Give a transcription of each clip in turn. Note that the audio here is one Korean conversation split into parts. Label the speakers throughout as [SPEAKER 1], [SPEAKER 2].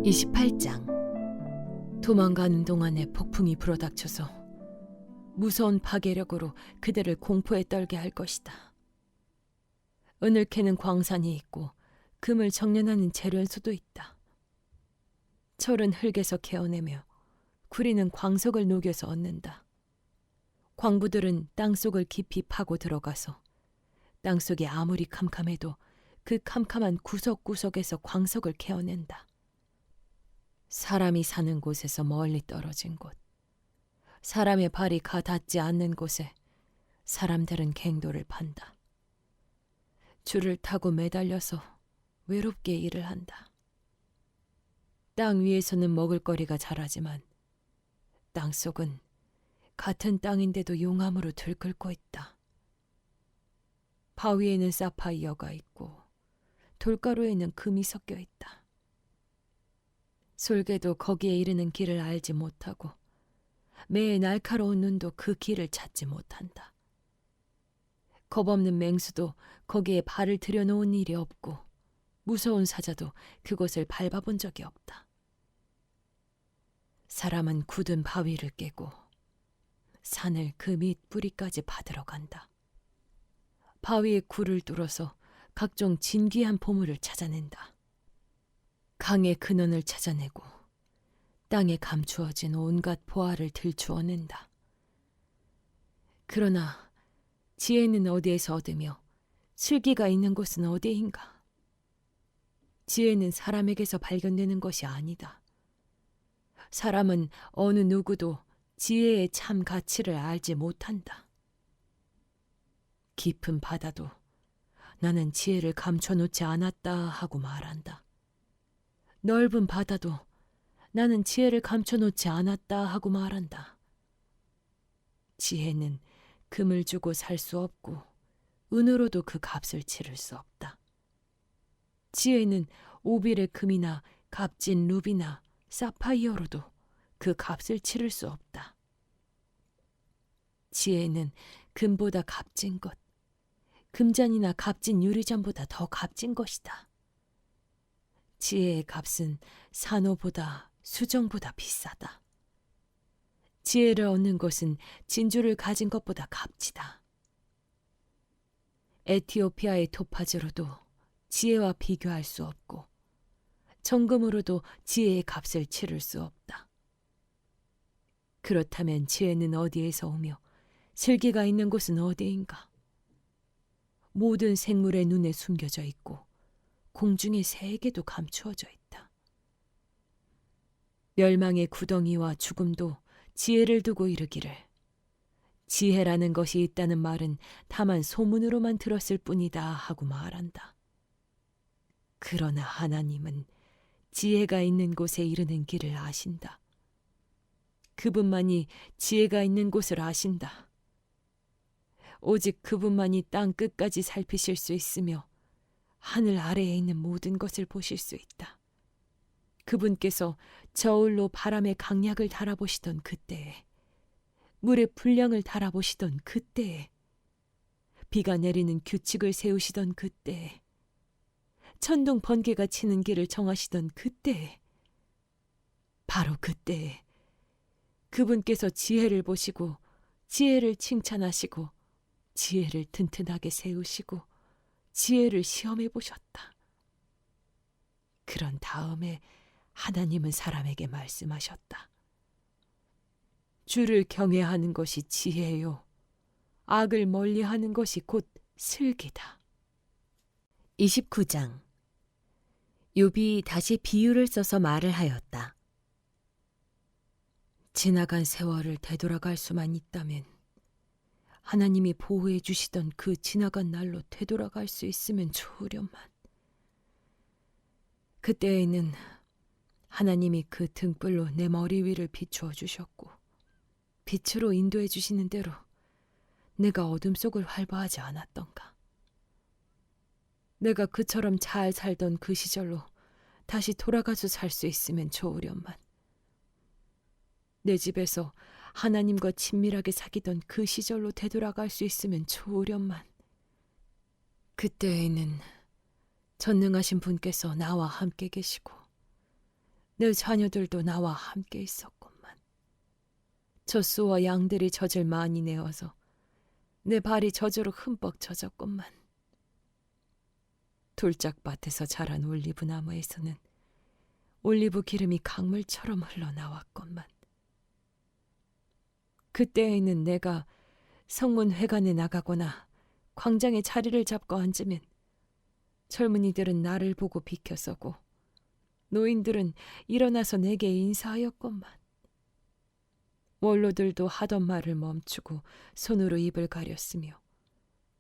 [SPEAKER 1] (28장) 도망가는 동안에 폭풍이 불어닥쳐서 무서운 파괴력으로 그들을 공포에 떨게 할 것이다. 은을 캐는 광산이 있고 금을 정련하는 재련소도 있다. 철은 흙에서 캐어내며 구리는 광석을 녹여서 얻는다. 광부들은 땅속을 깊이 파고 들어가서 땅속이 아무리 캄캄해도 그 캄캄한 구석구석에서 광석을 캐어낸다. 사람이 사는 곳에서 멀리 떨어진 곳, 사람의 발이 가 닿지 않는 곳에 사람들은 갱도를 판다. 줄을 타고 매달려서 외롭게 일을 한다. 땅 위에서는 먹을거리가 자라지만 땅속은 같은 땅인데도 용암으로 들끓고 있다. 바위에는 사파이어가 있고 돌가루에는 금이 섞여 있다. 솔개도 거기에 이르는 길을 알지 못하고 매의 날카로운 눈도 그 길을 찾지 못한다. 겁없는 맹수도 거기에 발을 들여놓은 일이 없고 무서운 사자도 그곳을 밟아본 적이 없다. 사람은 굳은 바위를 깨고 산을 그 밑 뿌리까지 파들어 간다. 바위의 굴을 뚫어서 각종 진귀한 보물을 찾아낸다. 강의 근원을 찾아내고 땅에 감추어진 온갖 보화를 들추어낸다. 그러나 지혜는 어디에서 얻으며 슬기가 있는 곳은 어디인가? 지혜는 사람에게서 발견되는 것이 아니다. 사람은 어느 누구도 지혜의 참 가치를 알지 못한다. 깊은 바다도 나는 지혜를 감춰놓지 않았다 하고 말한다. 넓은 바다도 나는 지혜를 감춰놓지 않았다 하고 말한다. 지혜는 금을 주고 살 수 없고 은으로도 그 값을 치를 수 없다. 지혜는 오빌의 금이나 값진 루비나 사파이어로도 그 값을 치를 수 없다. 지혜는 금보다 값진 것, 금잔이나 값진 유리잔보다 더 값진 것이다. 지혜의 값은 산호보다 수정보다 비싸다. 지혜를 얻는 것은 진주를 가진 것보다 값지다. 에티오피아의 토파즈로도 지혜와 비교할 수 없고 정금으로도 지혜의 값을 치를 수 없다. 그렇다면 지혜는 어디에서 오며 슬기가 있는 곳은 어디인가? 모든 생물의 눈에 숨겨져 있고 공중의 새에게도 감추어져 있다. 멸망의 구덩이와 죽음도 지혜를 두고 이르기를 지혜라는 것이 있다는 말은 다만 소문으로만 들었을 뿐이다 하고 말한다. 그러나 하나님은 지혜가 있는 곳에 이르는 길을 아신다. 그분만이 지혜가 있는 곳을 아신다. 오직 그분만이 땅 끝까지 살피실 수 있으며 하늘 아래에 있는 모든 것을 보실 수 있다. 그분께서 저울로 바람의 강약을 달아보시던 그때에, 물의 분량을 달아보시던 그때에, 비가 내리는 규칙을 세우시던 그때에, 천둥 번개가 치는 길을 정하시던 그때에, 바로 그때에 그분께서 지혜를 보시고 지혜를 칭찬하시고 지혜를 튼튼하게 세우시고 지혜를 시험해 보셨다. 그런 다음에 하나님은 사람에게 말씀하셨다. 주를 경외하는 것이 지혜요, 악을 멀리하는 것이 곧 슬기다. 29장. 욥이 다시 비유를 써서 말을 하였다. 지나간 세월을 되돌아갈 수만 있다면 하나님이 보호해 주시던 그 지나간 날로 되돌아갈 수 있으면 좋으련만. 그때에는 하나님이 그 등불로 내 머리 위를 비추어 주셨고 빛으로 인도해 주시는 대로 내가 어둠 속을 활보하지 않았던가. 내가 그처럼 잘 살던 그 시절로 다시 돌아가서 살 수 있으면 좋으련만. 내 집에서 하나님과 친밀하게 사귀던 그 시절로 되돌아갈 수 있으면 좋으련만. 그때에는 전능하신 분께서 나와 함께 계시고 내 자녀들도 나와 함께 있었건만 젖소와 양들이 젖을 많이 내어서 내 발이 젖으로 흠뻑 젖었건만 둘짝밭에서 자란 올리브 나무에서는 올리브 기름이 강물처럼 흘러나왔건만 그때에는 내가 성문회관에 나가거나 광장에 자리를 잡고 앉으면 젊은이들은 나를 보고 비켜서고 노인들은 일어나서 내게 인사하였건만 원로들도 하던 말을 멈추고 손으로 입을 가렸으며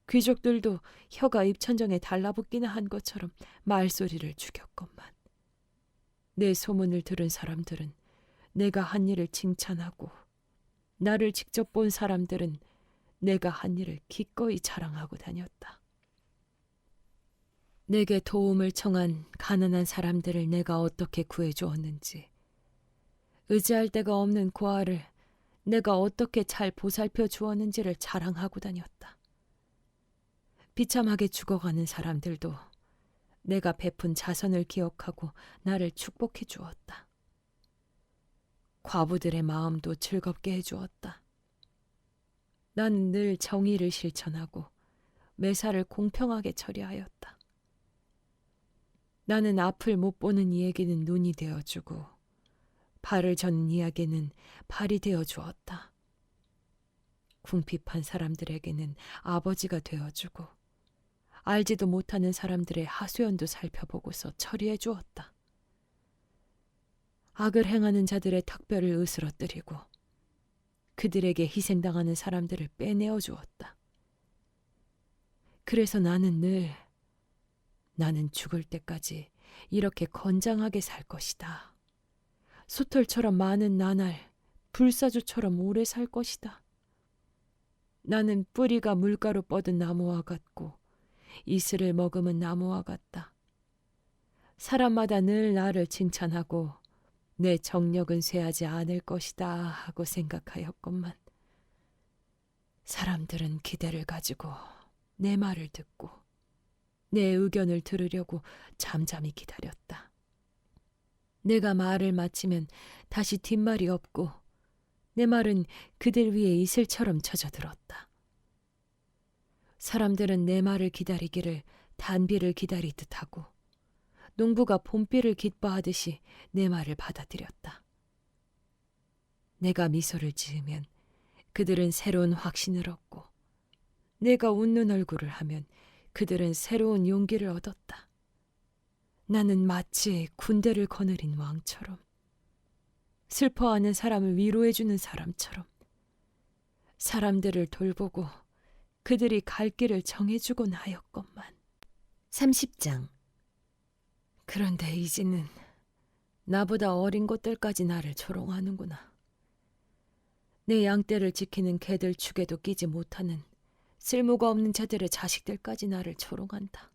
[SPEAKER 1] 귀족들도 혀가 입천정에 달라붙기나 한 것처럼 말소리를 죽였건만 내 소문을 들은 사람들은 내가 한 일을 칭찬하고 나를 직접 본 사람들은 내가 한 일을 기꺼이 자랑하고 다녔다. 내게 도움을 청한 가난한 사람들을 내가 어떻게 구해주었는지, 의지할 데가 없는 고아를 내가 어떻게 잘 보살펴 주었는지를 자랑하고 다녔다. 비참하게 죽어가는 사람들도 내가 베푼 자선을 기억하고 나를 축복해 주었다. 과부들의 마음도 즐겁게 해주었다. 나는 늘 정의를 실천하고 매사를 공평하게 처리하였다. 나는 앞을 못 보는 이에게는 눈이 되어주고 발을 저는 이에게는 발이 되어주었다. 궁핍한 사람들에게는 아버지가 되어주고 알지도 못하는 사람들의 하소연도 살펴보고서 처리해 주었다. 악을 행하는 자들의 턱뼈를 으스러뜨리고 그들에게 희생당하는 사람들을 빼내어 주었다. 그래서 나는 죽을 때까지 이렇게 건장하게 살 것이다. 솥털처럼 많은 나날, 불사조처럼 오래 살 것이다. 나는 뿌리가 물가로 뻗은 나무와 같고 이슬을 머금은 나무와 같다. 사람마다 늘 나를 칭찬하고 내 정력은 쇠하지 않을 것이다 하고 생각하였건만 사람들은 기대를 가지고 내 말을 듣고 내 의견을 들으려고 잠잠히 기다렸다. 내가 말을 마치면 다시 뒷말이 없고 내 말은 그들 위에 이슬처럼 젖어들었다. 사람들은 내 말을 기다리기를 단비를 기다리듯 하고 농부가 봄비를 기뻐하듯이 내 말을 받아들였다. 내가 미소를 지으면 그들은 새로운 확신을 얻고 내가 웃는 얼굴을 하면 그들은 새로운 용기를 얻었다. 나는 마치 군대를 거느린 왕처럼 슬퍼하는 사람을 위로해주는 사람처럼 사람들을 돌보고 그들이 갈 길을 정해주곤 하였건만. 30장. 그런데 이제는 나보다 어린 것들까지 나를 조롱하는구나. 내 양떼를 지키는 개들 축에도 끼지 못하는 쓸모가 없는 자들의 자식들까지 나를 조롱한다.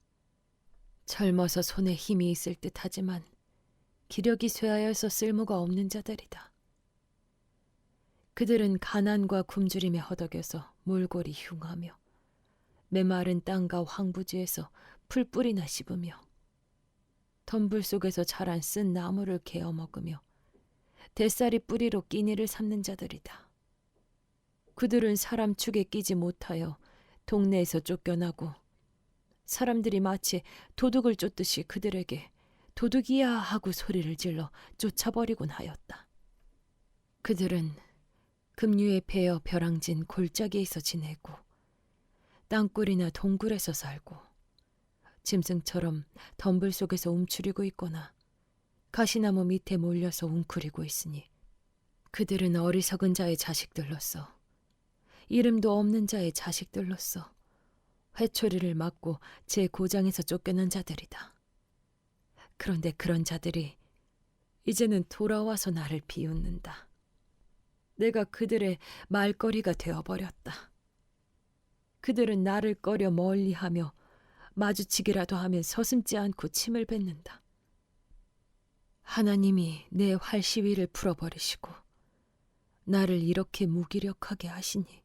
[SPEAKER 1] 젊어서 손에 힘이 있을 듯하지만 기력이 쇠하여서 쓸모가 없는 자들이다. 그들은 가난과 굶주림에 허덕여서 몰골이 흉하며 메마른 땅과 황부지에서 풀뿌리나 씹으며 덤불 속에서 자란 쓴 나무를 개어 먹으며 대쌀이 뿌리로 끼니를 삼는 자들이다. 그들은 사람 축에 끼지 못하여 동네에서 쫓겨나고 사람들이 마치 도둑을 쫓듯이 그들에게 도둑이야 하고 소리를 질러 쫓아버리곤 하였다. 그들은 급류에 베어 벼랑진 골짜기에서 지내고 땅굴이나 동굴에서 살고 짐승처럼 덤불 속에서 움츠리고 있거나 가시나무 밑에 몰려서 웅크리고 있으니 그들은 어리석은 자의 자식들로서 이름도 없는 자의 자식들로서 회초리를 맞고 제 고장에서 쫓겨난 자들이다. 그런데 그런 자들이 이제는 돌아와서 나를 비웃는다. 내가 그들의 말거리가 되어버렸다. 그들은 나를 꺼려 멀리하며 마주치기라도 하면 서슴지 않고 침을 뱉는다. 하나님이 내 활시위를 풀어버리시고 나를 이렇게 무기력하게 하시니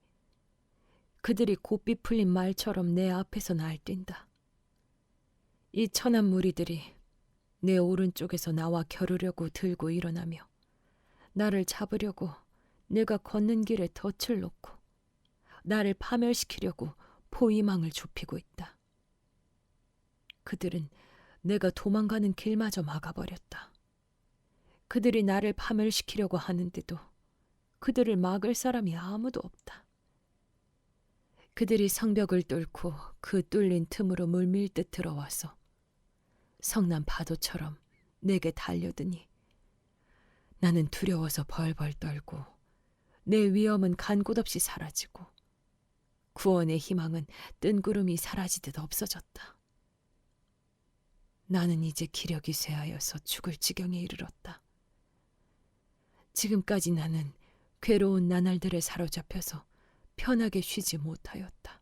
[SPEAKER 1] 그들이 곱비 풀린 말처럼 내 앞에서 날뛴다. 이 천한 무리들이 내 오른쪽에서 나와 겨루려고 들고 일어나며 나를 잡으려고 내가 걷는 길에 덫을 놓고 나를 파멸시키려고 포위망을 좁히고 있다. 그들은 내가 도망가는 길마저 막아버렸다. 그들이 나를 파멸시키려고 하는데도 그들을 막을 사람이 아무도 없다. 그들이 성벽을 뚫고 그 뚫린 틈으로 물밀듯 들어와서 성난 파도처럼 내게 달려드니 나는 두려워서 벌벌 떨고 내 위험은 간 곳 없이 사라지고 구원의 희망은 뜬구름이 사라지듯 없어졌다. 나는 이제 기력이 쇠하여서 죽을 지경에 이르렀다. 지금까지 나는 괴로운 나날들에 사로잡혀서 편하게 쉬지 못하였다.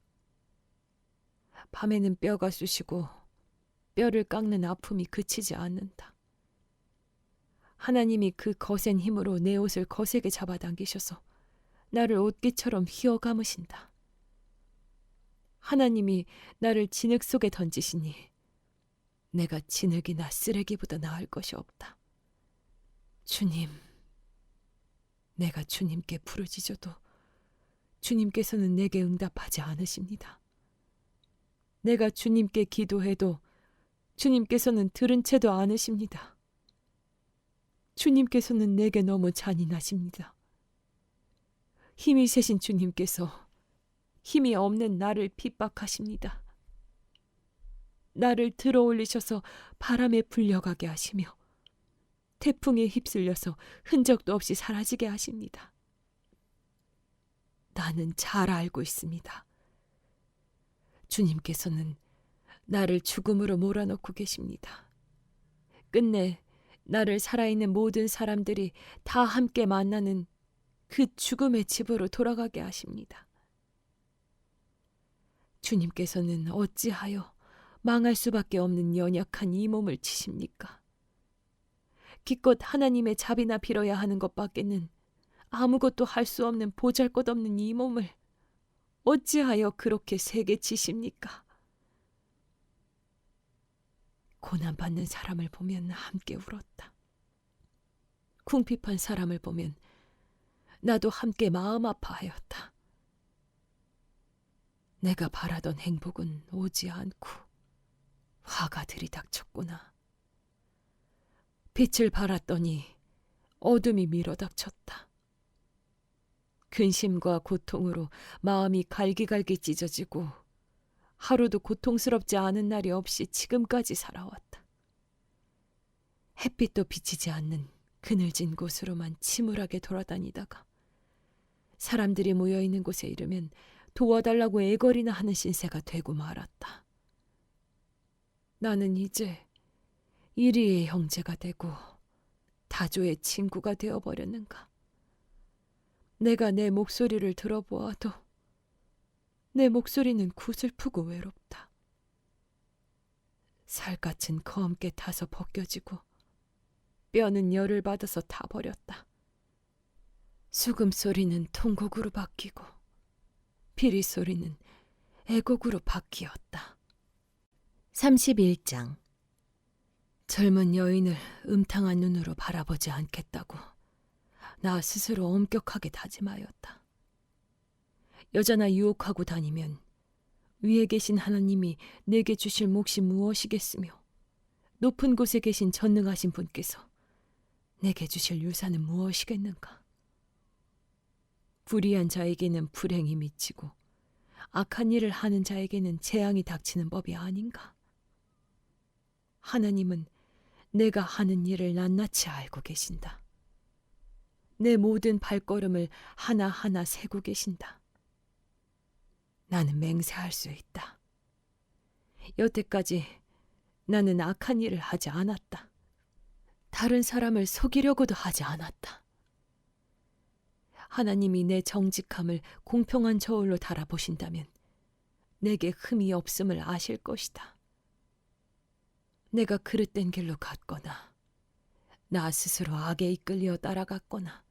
[SPEAKER 1] 밤에는 뼈가 쑤시고 뼈를 깎는 아픔이 그치지 않는다. 하나님이 그 거센 힘으로 내 옷을 거세게 잡아당기셔서 나를 옷깃처럼 휘어 감으신다. 하나님이 나를 진흙 속에 던지시니 내가 진흙이나 쓰레기보다 나을 것이 없다. 주님, 내가 주님께 부르짖어도 주님께서는 내게 응답하지 않으십니다. 내가 주님께 기도해도 주님께서는 들은 채도 않으십니다. 주님께서는 내게 너무 잔인하십니다. 힘이 세신 주님께서 힘이 없는 나를 핍박하십니다. 나를 들어 올리셔서 바람에 불려가게 하시며 태풍에 휩쓸려서 흔적도 없이 사라지게 하십니다. 나는 잘 알고 있습니다. 주님께서는 나를 죽음으로 몰아넣고 계십니다. 끝내 나를 살아있는 모든 사람들이 다 함께 만나는 그 죽음의 집으로 돌아가게 하십니다. 주님께서는 어찌하여 망할 수밖에 없는 연약한 이 몸을 치십니까? 기껏 하나님의 자비나 빌어야 하는 것밖에는 아무것도 할 수 없는 보잘것없는 이 몸을 어찌하여 그렇게 세게 치십니까? 고난받는 사람을 보면 함께 울었다. 궁핍한 사람을 보면 나도 함께 마음 아파하였다. 내가 바라던 행복은 오지 않고 화가 들이닥쳤구나. 빛을 발았더니 어둠이 밀어닥쳤다. 근심과 고통으로 마음이 갈기갈기 찢어지고 하루도 고통스럽지 않은 날이 없이 지금까지 살아왔다. 햇빛도 비치지 않는 그늘진 곳으로만 침울하게 돌아다니다가 사람들이 모여있는 곳에 이르면 도와달라고 애걸이나 하는 신세가 되고 말았다. 나는 이제 이리의 형제가 되고 다조의 친구가 되어버렸는가. 내가 내 목소리를 들어보아도 내 목소리는 구슬프고 외롭다. 살갗은 검게 타서 벗겨지고 뼈는 열을 받아서 타버렸다. 수금소리는 통곡으로 바뀌고 피리소리는 애곡으로 바뀌었다. 31장. 젊은 여인을 음탕한 눈으로 바라보지 않겠다고 나 스스로 엄격하게 다짐하였다. 여자나 유혹하고 다니면 위에 계신 하나님이 내게 주실 몫이 무엇이겠으며 높은 곳에 계신 전능하신 분께서 내게 주실 유산은 무엇이겠는가. 불의한 자에게는 불행이 미치고 악한 일을 하는 자에게는 재앙이 닥치는 법이 아닌가. 하나님은 내가 하는 일을 낱낱이 알고 계신다. 내 모든 발걸음을 하나하나 세고 계신다. 나는 맹세할 수 있다. 여태까지 나는 악한 일을 하지 않았다. 다른 사람을 속이려고도 하지 않았다. 하나님이 내 정직함을 공평한 저울로 달아보신다면 내게 흠이 없음을 아실 것이다. 내가 그릇된 길로 갔거나 나 스스로 악에 이끌려 따라갔거나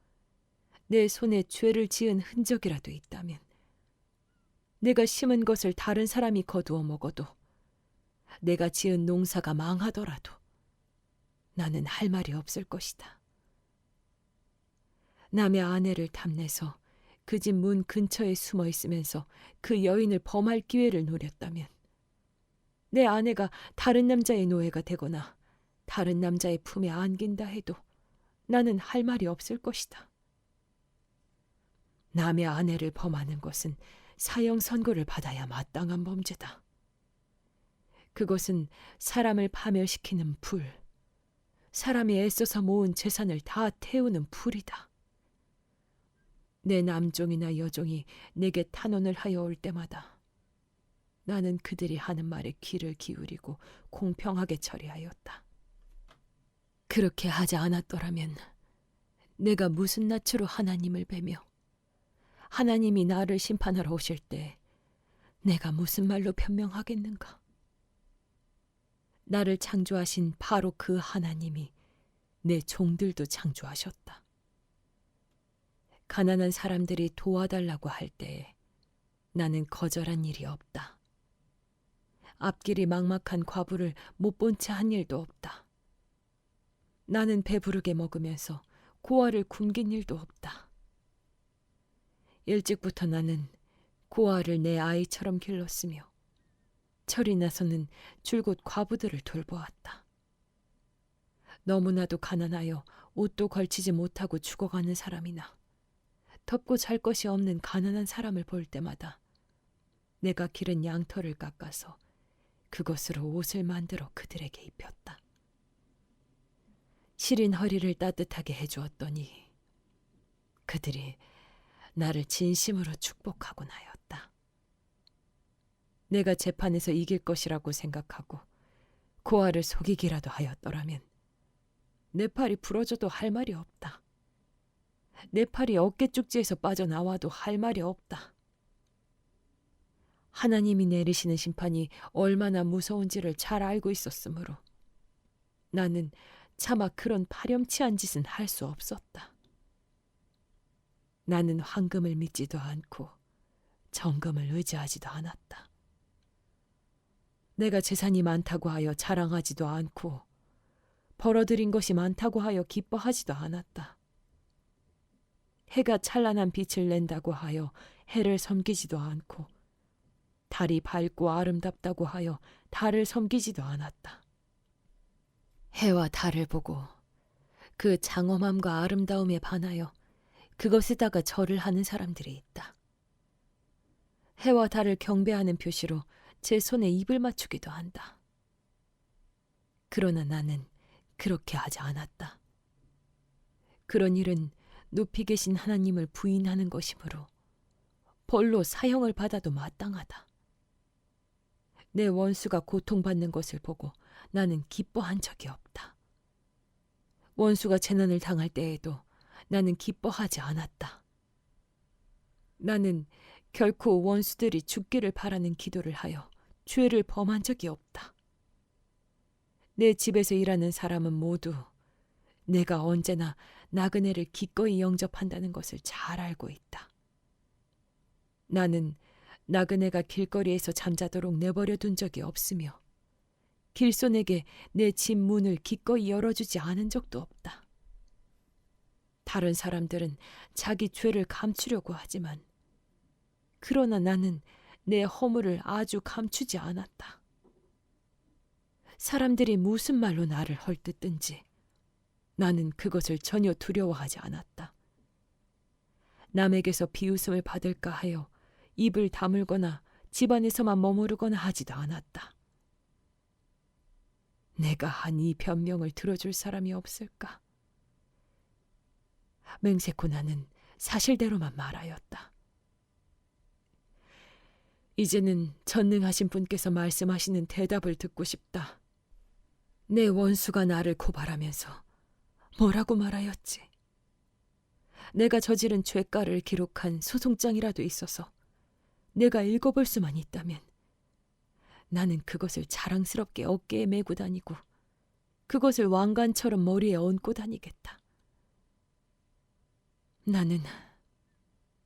[SPEAKER 1] 내 손에 죄를 지은 흔적이라도 있다면 내가 심은 것을 다른 사람이 거두어 먹어도 내가 지은 농사가 망하더라도 나는 할 말이 없을 것이다. 남의 아내를 탐내서 그 집 문 근처에 숨어 있으면서 그 여인을 범할 기회를 노렸다면 내 아내가 다른 남자의 노예가 되거나 다른 남자의 품에 안긴다 해도 나는 할 말이 없을 것이다. 남의 아내를 범하는 것은 사형 선고를 받아야 마땅한 범죄다. 그것은 사람을 파멸시키는 불, 사람이 애써서 모은 재산을 다 태우는 불이다. 내 남종이나 여종이 내게 탄원을 하여 올 때마다 나는 그들이 하는 말에 귀를 기울이고 공평하게 처리하였다. 그렇게 하지 않았더라면 내가 무슨 낯으로 하나님을 뵈며 하나님이 나를 심판하러 오실 때 내가 무슨 말로 변명하겠는가? 나를 창조하신 바로 그 하나님이 내 종들도 창조하셨다. 가난한 사람들이 도와달라고 할 때에 나는 거절한 일이 없다. 앞길이 막막한 과부를 못 본 채 한 일도 없다. 나는 배부르게 먹으면서 고아를 굶긴 일도 없다. 일찍부터 나는 고아를 내 아이처럼 길렀으며 철이 나서는 줄곧 과부들을 돌보았다. 너무나도 가난하여 옷도 걸치지 못하고 죽어가는 사람이나 덮고 잘 것이 없는 가난한 사람을 볼 때마다 내가 기른 양털을 깎아서 그것으로 옷을 만들어 그들에게 입혔다. 시린 허리를 따뜻하게 해주었더니 그들이 나를 진심으로 축복하곤 하였다. 내가 재판에서 이길 것이라고 생각하고 고아를 속이기라도 하였더라면 내 팔이 부러져도 할 말이 없다. 내 팔이 어깨 쪽지에서 빠져나와도 할 말이 없다. 하나님이 내리시는 심판이 얼마나 무서운지를 잘 알고 있었으므로 나는 차마 그런 파렴치한 짓은 할 수 없었다. 나는 황금을 믿지도 않고 정금을 의지하지도 않았다. 내가 재산이 많다고 하여 자랑하지도 않고 벌어들인 것이 많다고 하여 기뻐하지도 않았다. 해가 찬란한 빛을 낸다고 하여 해를 섬기지도 않고 달이 밝고 아름답다고 하여 달을 섬기지도 않았다. 해와 달을 보고 그 장엄함과 아름다움에 반하여 그것에다가 절을 하는 사람들이 있다. 해와 달을 경배하는 표시로 제 손에 입을 맞추기도 한다. 그러나 나는 그렇게 하지 않았다. 그런 일은 높이 계신 하나님을 부인하는 것이므로 벌로 사형을 받아도 마땅하다. 내 원수가 고통받는 것을 보고 나는 기뻐한 적이 없다. 원수가 재난을 당할 때에도 나는 기뻐하지 않았다. 나는 결코 원수들이 죽기를 바라는 기도를 하여 죄를 범한 적이 없다. 내 집에서 일하는 사람은 모두 내가 언제나 나그네를 기꺼이 영접한다는 것을 잘 알고 있다. 나는 나그네가 길거리에서 잠자도록 내버려 둔 적이 없으며 길손에게 내 집 문을 기꺼이 열어주지 않은 적도 없다. 다른 사람들은 자기 죄를 감추려고 하지만 그러나 나는 내 허물을 아주 감추지 않았다. 사람들이 무슨 말로 나를 헐뜯든지 나는 그것을 전혀 두려워하지 않았다. 남에게서 비웃음을 받을까 하여 입을 다물거나 집안에서만 머무르거나 하지도 않았다. 내가 한 이 변명을 들어줄 사람이 없을까? 맹세코 나는 사실대로만 말하였다. 이제는 전능하신 분께서 말씀하시는 대답을 듣고 싶다. 내 원수가 나를 고발하면서 뭐라고 말하였지? 내가 저지른 죄가를 기록한 소송장이라도 있어서 내가 읽어볼 수만 있다면 나는 그것을 자랑스럽게 어깨에 메고 다니고 그것을 왕관처럼 머리에 얹고 다니겠다. 나는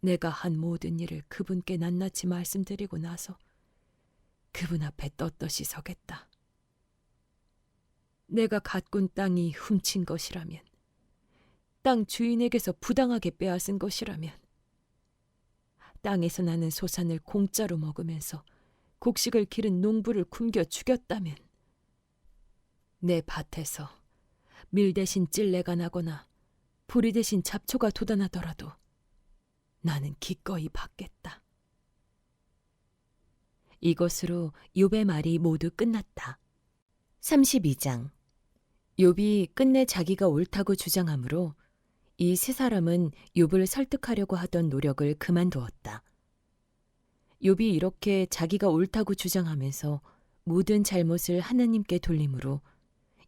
[SPEAKER 1] 내가 한 모든 일을 그분께 낱낱이 말씀드리고 나서 그분 앞에 떳떳이 서겠다. 내가 가꾼 땅이 훔친 것이라면, 땅 주인에게서 부당하게 빼앗은 것이라면, 땅에서 나는 소산을 공짜로 먹으면서 곡식을 기른 농부를 굶겨 죽였다면, 내 밭에서 밀 대신 찔레가 나거나 보리 대신 잡초가 돋아나더라도 나는 기꺼이 받겠다. 이것으로 욥의 말이 모두 끝났다. 32장. 욥이 끝내 자기가 옳다고 주장하므로 이 세 사람은 욥을 설득하려고 하던 노력을 그만두었다. 욥이 이렇게 자기가 옳다고 주장하면서 모든 잘못을 하나님께 돌림으로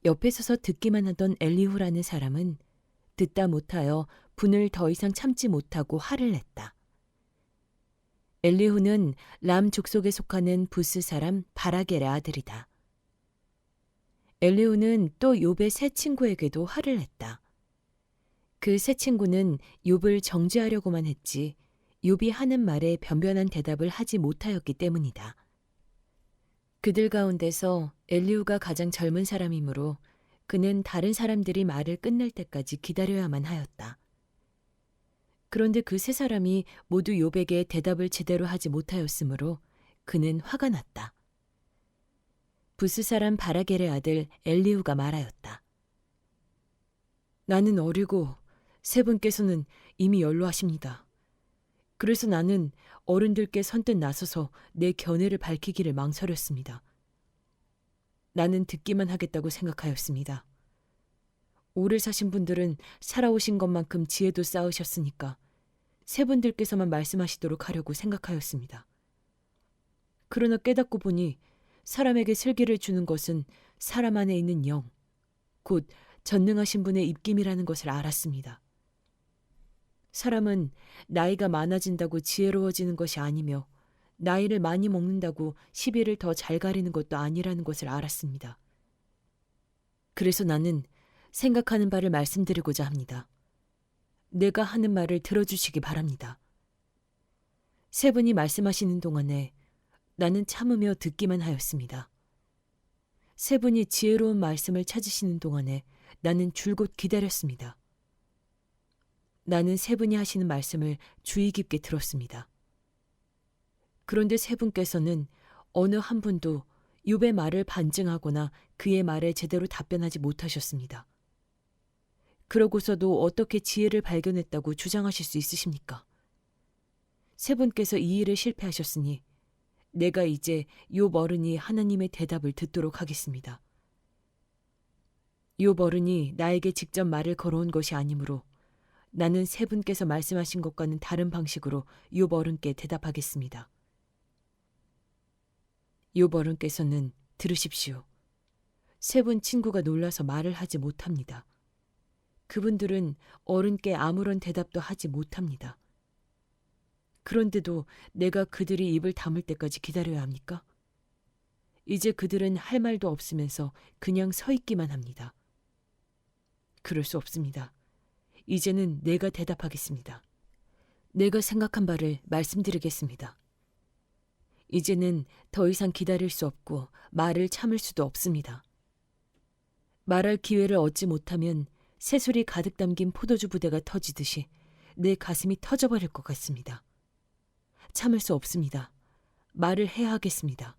[SPEAKER 1] 옆에 서서 듣기만 하던 엘리후라는 사람은 듣다 못하여 분을 더 이상 참지 못하고 화를 냈다. 엘리후는 람 족속에 속하는 부스 사람 바라겔의 아들이다. 엘리후는 또 욥의 새 친구에게도 화를 냈다. 그 새 친구는 욥을 정죄하려고만 했지 욥이 하는 말에 변변한 대답을 하지 못하였기 때문이다. 그들 가운데서 엘리후가 가장 젊은 사람이므로 그는 다른 사람들이 말을 끝낼 때까지 기다려야만 하였다. 그런데 그 세 사람이 모두 욥에게 대답을 제대로 하지 못하였으므로 그는 화가 났다. 부스 사람 바라겔의 아들 엘리후가 말하였다. 나는 어리고 세 분께서는 이미 연로하십니다. 그래서 나는 어른들께 선뜻 나서서 내 견해를 밝히기를 망설였습니다. 나는 듣기만 하겠다고 생각하였습니다. 오래 사신 분들은 살아오신 것만큼 지혜도 쌓으셨으니까 세 분들께서만 말씀하시도록 하려고 생각하였습니다. 그러나 깨닫고 보니 사람에게 슬기를 주는 것은 사람 안에 있는 영, 곧 전능하신 분의 입김이라는 것을 알았습니다. 사람은 나이가 많아진다고 지혜로워지는 것이 아니며 나이를 많이 먹는다고 시비를 더 잘 가리는 것도 아니라는 것을 알았습니다. 그래서 나는 생각하는 바를 말씀드리고자 합니다. 내가 하는 말을 들어주시기 바랍니다. 세 분이 말씀하시는 동안에 나는 참으며 듣기만 하였습니다. 세 분이 지혜로운 말씀을 찾으시는 동안에 나는 줄곧 기다렸습니다. 나는 세 분이 하시는 말씀을 주의 깊게 들었습니다. 그런데 세 분께서는 어느 한 분도 욥의 말을 반증하거나 그의 말에 제대로 답변하지 못하셨습니다. 그러고서도 어떻게 지혜를 발견했다고 주장하실 수 있으십니까? 세 분께서 이 일에 실패하셨으니 내가 이제 욥 어른이 하나님의 대답을 듣도록 하겠습니다. 욥 어른이 나에게 직접 말을 걸어온 것이 아니므로 나는 세 분께서 말씀하신 것과는 다른 방식으로 욥 어른께 대답하겠습니다. 욥 어른께서는 들으십시오. 세 분 친구가 놀라서 말을 하지 못합니다. 그분들은 어른께 아무런 대답도 하지 못합니다. 그런데도 내가 그들이 입을 다물 때까지 기다려야 합니까? 이제 그들은 할 말도 없으면서 그냥 서 있기만 합니다. 그럴 수 없습니다. 이제는 내가 대답하겠습니다. 내가 생각한 바를 말씀드리겠습니다. 이제는 더 이상 기다릴 수 없고 말을 참을 수도 없습니다. 말할 기회를 얻지 못하면 새술이 가득 담긴 포도주 부대가 터지듯이 내 가슴이 터져버릴 것 같습니다. 참을 수 없습니다. 말을 해야 하겠습니다.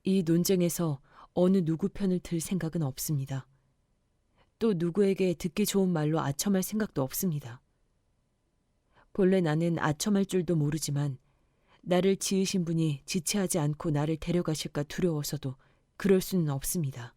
[SPEAKER 1] 이 논쟁에서 어느 누구 편을 들 생각은 없습니다. 또 누구에게 듣기 좋은 말로 아첨할 생각도 없습니다. 본래 나는 아첨할 줄도 모르지만 나를 지으신 분이 지체하지 않고 나를 데려가실까 두려워서도 그럴 수는 없습니다.